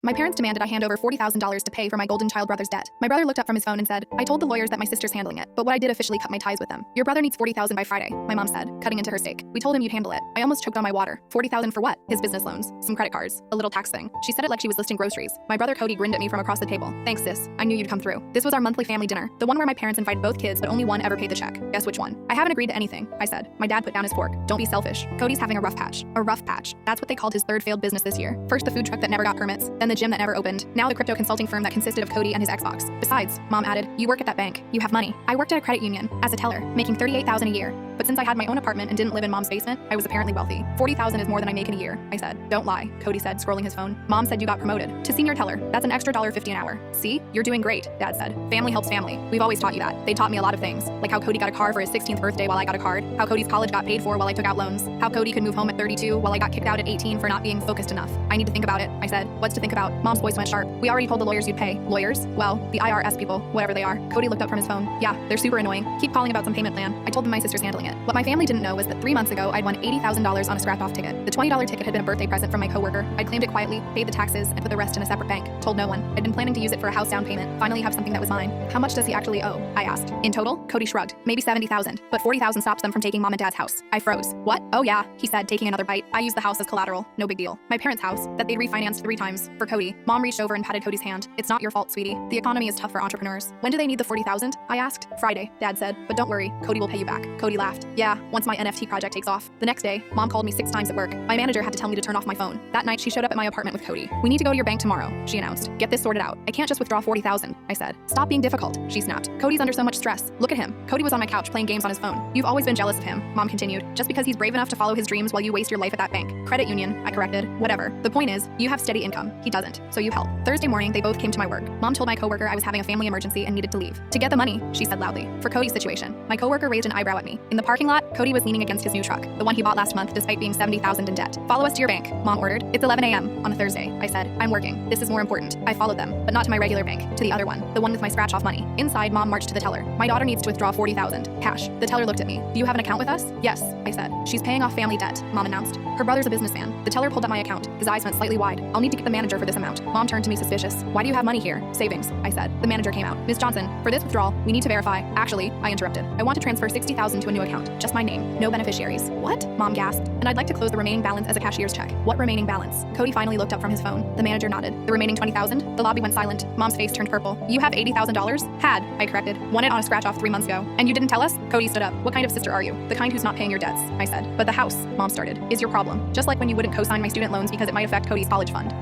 My parents demanded I hand over $40,000 to pay for my golden child brother's debt. My brother looked up from his phone and said, I told the lawyers that my sister's handling it, but what I did officially cut my ties with them. Your brother needs $40,000 by Friday, my mom said, cutting into her steak. We told him you'd handle it. I almost choked on my water. $40,000 for what? His business loans, some credit cards, a little tax thing. She said it like she was listing groceries. My brother Cody grinned at me from across the table. Thanks, sis. I knew you'd come through. This was our monthly family dinner, the one where my parents invited both kids, but only one ever paid the check. Guess which one? I haven't agreed to anything, I said. My dad put down his fork. Don't be selfish. Cody's having a rough patch. A rough patch. That's what they called his third failed business this year. First the food truck that never got permits, then the gym that never opened, now the crypto consulting firm that consisted of Cody and his Xbox. Besides, mom added, you work at that bank. You have money. I worked at a credit union as a teller, making $38,000 a year. But since I had my own apartment and didn't live in mom's basement, I was apparently wealthy. $40,000 is more than I make in a year, I said. Don't lie, Cody said, scrolling his phone. Mom said you got promoted to senior teller. That's an extra $1.50 an hour. See? You're doing great, Dad said. Family helps family. We've always taught you that. They taught me a lot of things, like how Cody got a car for his 16th birthday while I got a card, how Cody's college got paid for while I took out loans, how Cody could move home at 32 while I got kicked out at 18 for not being focused enough. I need to think about it, I said. What's to think about? Mom's voice went sharp. We already told the lawyers you'd pay. Lawyers? Well, the IRS people, whatever they are. Cody looked up from his phone. Yeah, they're super annoying. Keep calling about some payment plan. I told them my sister's handling it. What my family didn't know was that 3 months ago, I'd won $80,000 on a scratch-off ticket. The $20 ticket had been a birthday present from my coworker. I'd claimed it quietly, paid the taxes, and put the rest in a separate bank. Told no one. I'd been planning to use it for a house down payment. Finally have something that was mine. How much does he actually owe? I asked. In total, Cody shrugged. Maybe $70,000, but $40,000 stops them from taking mom and dad's house. I froze. What? Oh yeah, he said, taking another bite. I used the house as collateral. No big deal. My parents' house, that they'd refinanced 3 times, for Cody. Mom reached over and patted Cody's hand. It's not your fault, sweetie. The economy is tough for entrepreneurs. When do they need the $40,000? I asked. Friday, Dad said. But don't worry, Cody will pay you back. Cody laughed. Yeah, once my NFT project takes off. The next day, Mom called me 6 times at work. My manager had to tell me to turn off my phone. That night, she showed up at my apartment with Cody. We need to go to your bank tomorrow, she announced. Get this sorted out. I can't just withdraw $40,000, I said. Stop being difficult, she snapped. Cody's under so much stress. Look at him. Cody was on my couch playing games on his phone. You've always been jealous of him, Mom continued. Just because he's brave enough to follow his dreams while you waste your life at that bank. Credit union, I corrected. Whatever. The point is, you have steady income. He doesn't. So you help. Thursday morning, they both came to my work. Mom told my coworker I was having a family emergency and needed to leave. To get the money, she said loudly. For Cody's situation. My coworker raised an eyebrow at me. In the parking lot, Cody was leaning against his new truck, the one he bought last month despite being $70,000 in debt. Follow us to your bank, Mom ordered. It's 11 a.m. on a Thursday, I said. I'm working. This is more important. I followed them, but not to my regular bank, to the other one, the one with my scratch-off money. Inside, Mom marched to the teller. My daughter needs to withdraw $40,000, cash. The teller looked at me. Do you have an account with us? Yes, I said. She's paying off family debt, Mom announced. Her brother's a businessman. The teller pulled up my account. His eyes went slightly wide. I'll need to get the manager for this amount. Mom turned to me suspicious. Why do you have money here? Savings, I said. The manager came out. Miss Johnson, for this withdrawal, we need to verify. Actually, I interrupted. I want to transfer $60,000 to a new account. Just my name. No beneficiaries. What? Mom gasped. And I'd like to close the remaining balance as a cashier's check. What remaining balance? Cody finally looked up from his phone. The manager nodded. The remaining $20,000? The lobby went silent. Mom's face turned purple. You have $80,000? Had, I corrected. Won it on a scratch-off 3 months ago. And you didn't tell us? Cody stood up. What kind of sister are you? The kind who's not paying your debts, I said. But the house, Mom started, is your problem. Just like when you wouldn't co-sign my student loans because it might affect Cody's college fund.